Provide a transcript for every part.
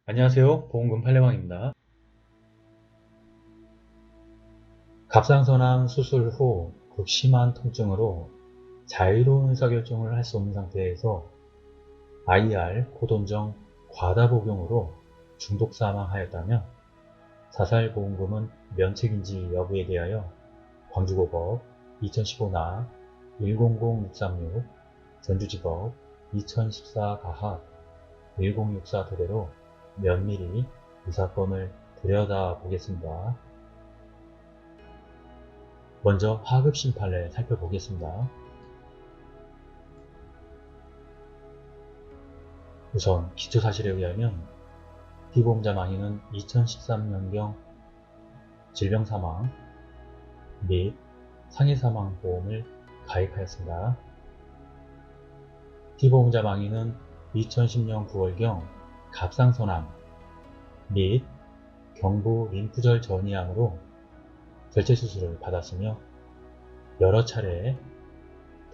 안녕하세요. 보험금 팔례방입니다. 갑상선암 수술 후 극심한 통증으로 자유로운 의사결정을 할 수 없는 상태에서 IR 고돈정 과다 복용으로 중독 사망하였다면 자살보험금은 면책인지 여부에 대하여 광주고법 2015나 100636 전주지법 2014 가합 1064 토대로 면밀히 이 사건을 들여다보겠습니다. 먼저 하급심판을 살펴보겠습니다. 우선 기초사실에 의하면 피보험자 망인은 2013년경 질병사망 및 상해사망보험을 가입하였습니다. 피보험자 망인은 2010년 9월경 갑상선암 및 경부 림프절 전이암으로 절제수술을 받았으며 여러 차례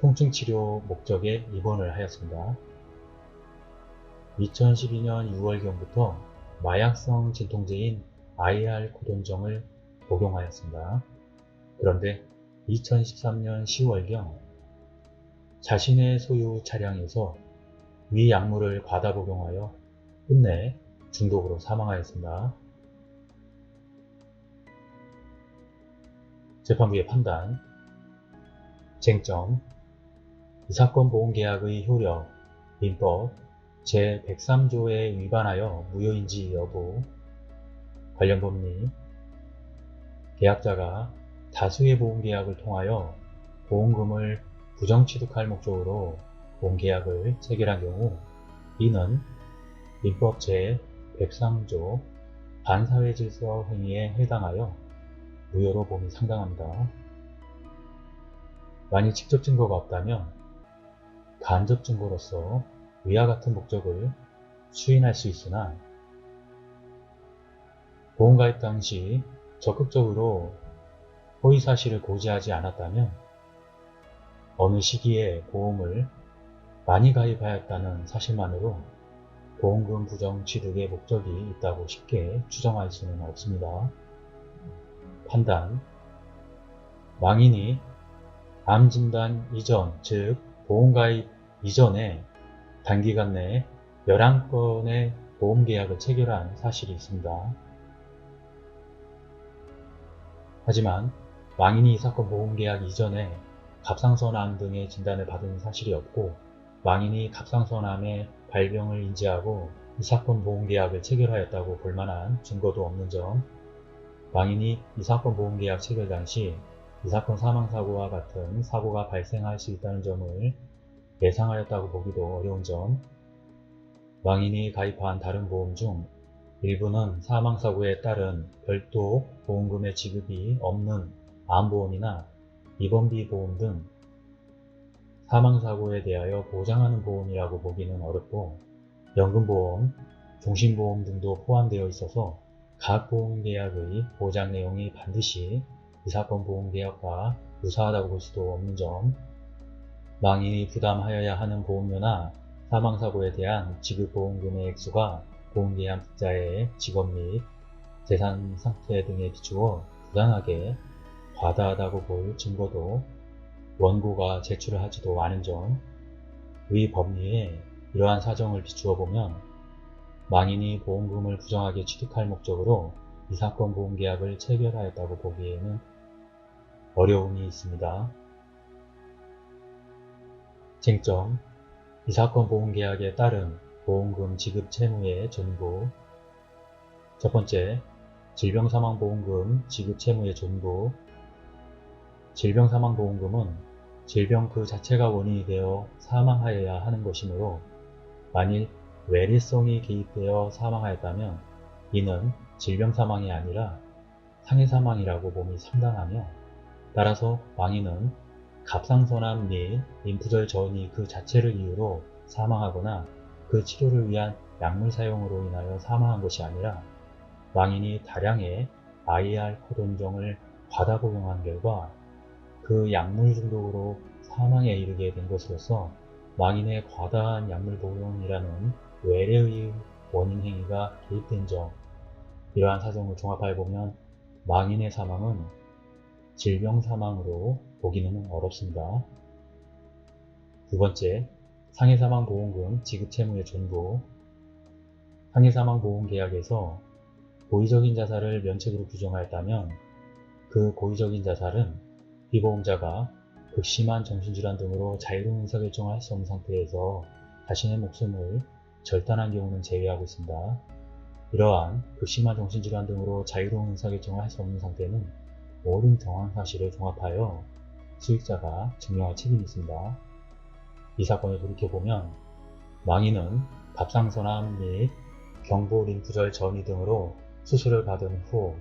통증치료 목적에 입원을 하였습니다. 2012년 6월경부터 마약성 진통제인 IR 고돈정을 복용하였습니다. 그런데 2013년 10월경 자신의 소유 차량에서 위 약물을 과다 복용하여 끝내 중독으로 사망하였습니다. 재판부의 판단, 쟁점, 이 사건 보험계약의 효력, 민법 제103조에 위반하여 무효인지 여부, 관련 법리, 계약자가 다수의 보험계약을 통하여 보험금을 부정취득할 목적으로 보험계약을 체결한 경우 이는 민법 제103조 반사회질서 행위에 해당하여 무효로 봄이 상당합니다. 만일 직접 증거가 없다면 간접 증거로서 위와 같은 목적을 수인할 수 있으나 보험가입 당시 적극적으로 허위사실을 고지하지 않았다면 어느 시기에 보험을 많이 가입하였다는 사실만으로 보험금 부정 취득의 목적이 있다고 쉽게 추정할 수는 없습니다. 판단, 망인이 암진단 이전, 즉 보험가입 이전에 단기간 내에 11건의 보험계약을 체결한 사실이 있습니다. 하지만 망인이 이 사건 보험계약 이전에 갑상선암 등의 진단을 받은 사실이 없고 망인이 갑상선암의 발병을 인지하고 이 사건 보험계약을 체결하였다고 볼 만한 증거도 없는 점, 망인이 이 사건 보험계약 체결 당시 이 사건 사망사고와 같은 사고가 발생할 수 있다는 점을 예상하였다고 보기도 어려운 점, 망인이 가입한 다른 보험 중 일부는 사망사고에 따른 별도 보험금의 지급이 없는 암보험이나 입원비 보험 등 사망사고에 대하여 보장하는 보험이라고 보기는 어렵고 연금보험, 종신보험 등도 포함되어 있어서 각 보험계약의 보장 내용이 반드시 이 사건 보험계약과 유사하다고 볼 수도 없는 점, 망인이 부담하여야 하는 보험료나 사망사고에 대한 지급보험금의 액수가 보험계약자의 직업 및 재산 상태 등에 비추어 부당하게 과다하다고 볼 증거도 원고가 제출을 하지도 않은 점, 위 법리에 이러한 사정을 비추어 보면 망인이 보험금을 부정하게 취득할 목적으로 이 사건 보험계약을 체결하였다고 보기에는 어려움이 있습니다. 쟁점, 이 사건 보험계약에 따른 보험금 지급 채무의 전부. 첫 번째, 질병사망보험금 지급 채무의 전부. 질병사망보험금은 질병 그 자체가 원인이 되어 사망하여야 하는 것이므로 만일 외래성이 개입되어 사망하였다면 이는 질병사망이 아니라 상해사망이라고 봄이 상당하며 따라서 망인은 갑상선암 및 림프절 전이 그 자체를 이유로 사망하거나 그 치료를 위한 약물 사용으로 인하여 사망한 것이 아니라 망인이 다량의 IR 코돈정을 과다 복용한 결과 그 약물 중독으로 사망에 이르게 된 것으로서 망인의 과다한 약물 복용이라는 외래의 원인 행위가 개입된 점, 이러한 사정을 종합해보면 망인의 사망은 질병 사망으로 보기는 어렵습니다. 두 번째, 상해사망보험금 지급 채무의 존부. 상해사망보험계약에서 고의적인 자살을 면책으로 규정하였다면 그 고의적인 자살은 피보험자가 극심한 정신질환 등으로 자유로운 의사결정을 할 수 없는 상태에서 자신의 목숨을 절단한 경우는 제외하고 있습니다. 이러한 극심한 정신질환 등으로 자유로운 의사결정을 할 수 없는 상태는 모든 정황 사실을 종합하여 수익자가 증명할 책임이 있습니다. 이 사건을 돌이켜보면 망인은 갑상선암 및 경부 림프절 전이 등으로 수술을 받은 후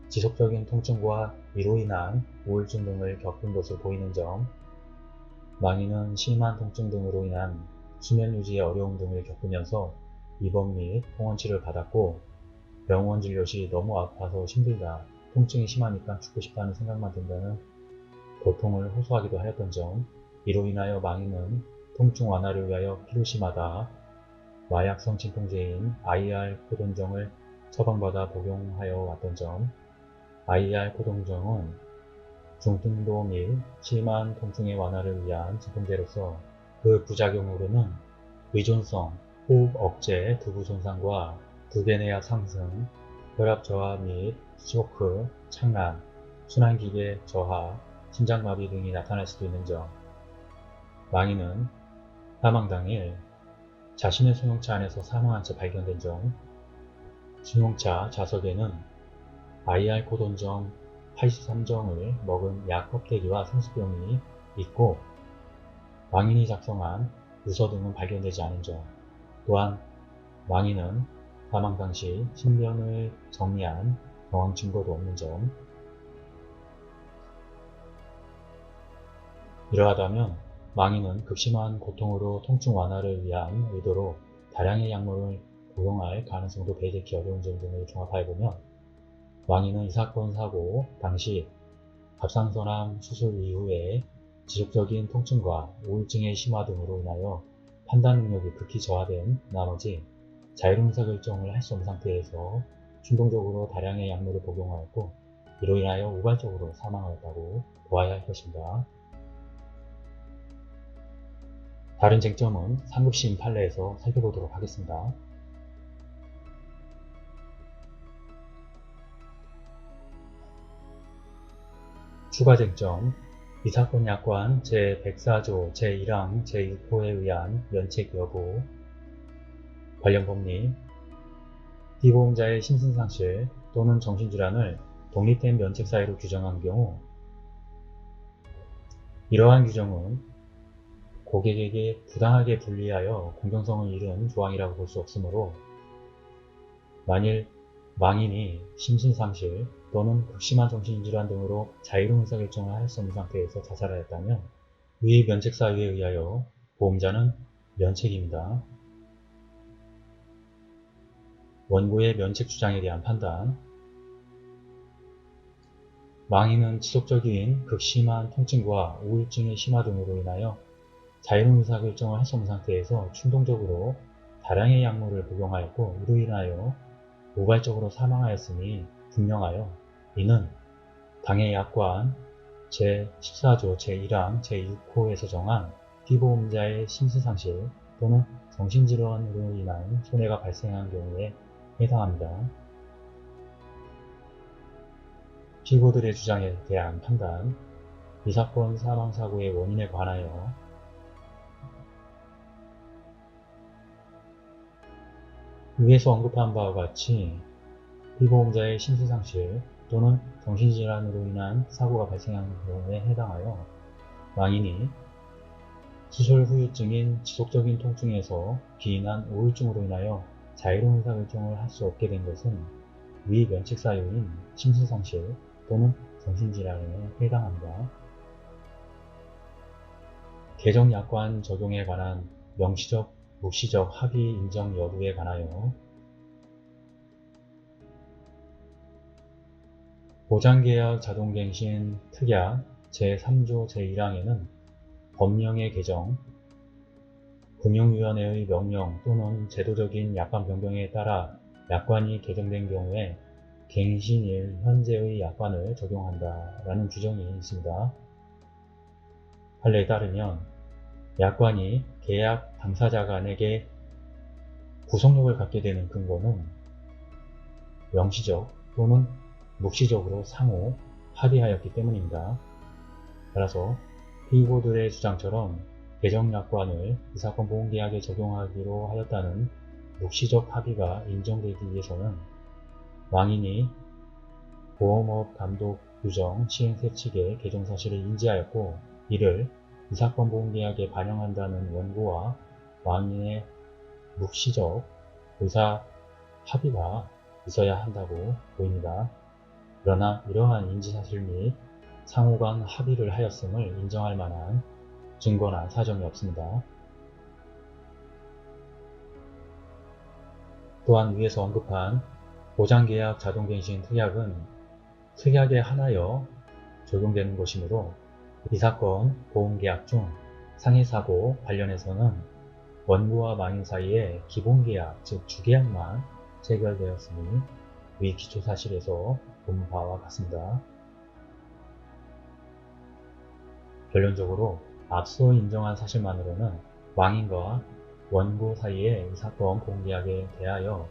지속적인 통증과 이로 인한 우울증 등을 겪은 것으로 보이는 점, 망인은 심한 통증 등으로 인한 수면 유지의 어려움 등을 겪으면서 입원 및 통원치료를 받았고 병원 진료 시 너무 아파서 힘들다, 통증이 심하니까 죽고 싶다는 생각만 든다는 고통을 호소하기도 하였던 점, 이로 인하여 망인은 통증 완화를 위하여 피로심하다, 마약성 진통제인 IR 코돈정을 처방받아 복용하여 왔던 점, IR 코돈정은 중등도 및 심한 통증의 완화를 위한 진통제로서 그 부작용으로는 의존성, 호흡 억제, 두부 손상과 두개내약 상승, 혈압 저하 및 쇼크, 착란, 순환기계 저하, 심장마비 등이 나타날 수도 있는 점, 망인은 사망 당일 자신의 승용차 안에서 사망한 채 발견된 점, 승용차 좌석에는 IR 코돈정 83정을 먹은 약 껍데기와 생수병이 있고 망인이 작성한 유서 등은 발견되지 않은 점, 또한 망인은 사망 당시 신변을 정리한 정황 증거도 없는 점, 이러하다면 망인은 극심한 고통으로 통증 완화를 위한 의도로 다량의 약물을 복용할 가능성도 배제하기 어려운 점 등을 종합해보면 망인은 이 사건 사고 당시 갑상선암 수술 이후에 지속적인 통증과 우울증의 심화 등으로 인하여 판단 능력이 극히 저하된 나머지 자유로운 의사결정을 할 수 없는 상태에서 충동적으로 다량의 약물을 복용하였고 이로 인하여 우발적으로 사망하였다고 보아야 할 것입니다. 다른 쟁점은 상급심 판례에서 살펴보도록 하겠습니다. 추가 쟁점, 이 사건 약관 제104조 제1항 제6호에 의한 면책 여부, 관련 법리, 피보험자의 심신상실 또는 정신질환을 독립된 면책 사유로 규정한 경우 이러한 규정은 고객에게 부당하게 불리하여 공정성을 잃은 조항이라고 볼 수 없으므로 만일 망인이 심신상실 또는 극심한 정신질환 등으로 자유로운 의사결정을 할 수 없는 상태에서 자살하였다면 위 면책 사유에 의하여 보험자는 면책입니다. 원고의 면책 주장에 대한 판단, 망인은 지속적인 극심한 통증과 우울증의 심화 등으로 인하여 자유로운 의사결정을 할 수 없는 상태에서 충동적으로 다량의 약물을 복용하였고 이로 인하여 우발적으로 사망하였으니 분명하여 이는 당해 약관 제14조 제1항 제6호에서 정한 피보험자의 심신상실 또는 정신질환으로 인한 손해가 발생한 경우에 해당합니다. 피고들의 주장에 대한 판단, 이 사건 사망사고의 원인에 관하여 위에서 언급한 바와 같이 피보험자의 심신상실 또는 정신질환으로 인한 사고가 발생한 경우에 해당하여 망인이 수술 후유증인 지속적인 통증에서 기인한 우울증으로 인하여 자유로운 의사결정을 할 수 없게 된 것은 위 면책 사유인 심신상실 또는 정신질환에 해당합니다. 개정약관 적용에 관한 명시적, 묵시적 합의 인정 여부에 관하여 보장계약 자동갱신 특약 제3조 제1항에는 법령의 개정, 금융위원회의 명령 또는 제도적인 약관 변경에 따라 약관이 개정된 경우에 갱신일 현재의 약관을 적용한다라는 규정이 있습니다. 판례에 따르면 약관이 계약 당사자 간에게 구속력을 갖게 되는 근거는 명시적 또는 묵시적으로 상호 합의하였기 때문입니다. 따라서 피고들의 주장처럼 개정약관을 이 사건 보험계약에 적용하기로 하였다는 묵시적 합의가 인정되기 위해서는 왕인이 보험업 감독 규정 시행세 측의 개정 사실을 인지하였고 이를 이 사건 보험계약에 반영한다는 원고와 왕인의 묵시적 의사 합의가 있어야 한다고 보입니다. 그러나 이러한 인지사실 및 상호간 합의를 하였음을 인정할 만한 증거나 사정이 없습니다. 또한 위에서 언급한 보장계약 자동갱신 특약은 특약에 한하여 적용되는 것이므로 이 사건 보험계약 중 상해사고 관련해서는 원고와 망인 사이에 기본계약 즉 주계약만 체결되었으니 위 기초사실에서 본 바와 같습니다. 결론적으로 앞서 인정한 사실만으로는 왕인과 원고 사이에 이 사건 보험계약에 대하여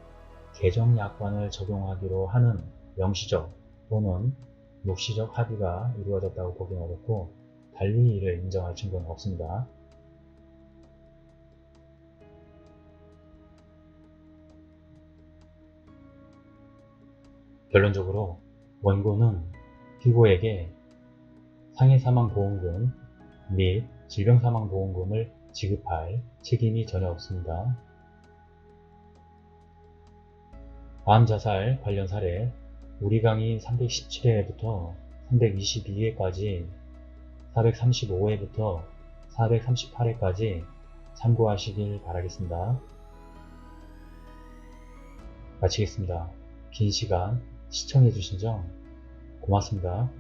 개정약관을 적용하기로 하는 명시적 또는 묵시적 합의가 이루어졌다고 보기는 어렵고 달리 이를 인정할 증거는 없습니다. 결론적으로 원고는 피고에게 상해사망보험금 및 질병사망보험금을 지급할 책임이 전혀 없습니다. 암자살 관련 사례 우리 강의 317회부터 322회까지 435회부터 438회까지 참고하시길 바라겠습니다. 마치겠습니다. 긴 시간 시청해주신 점 고맙습니다.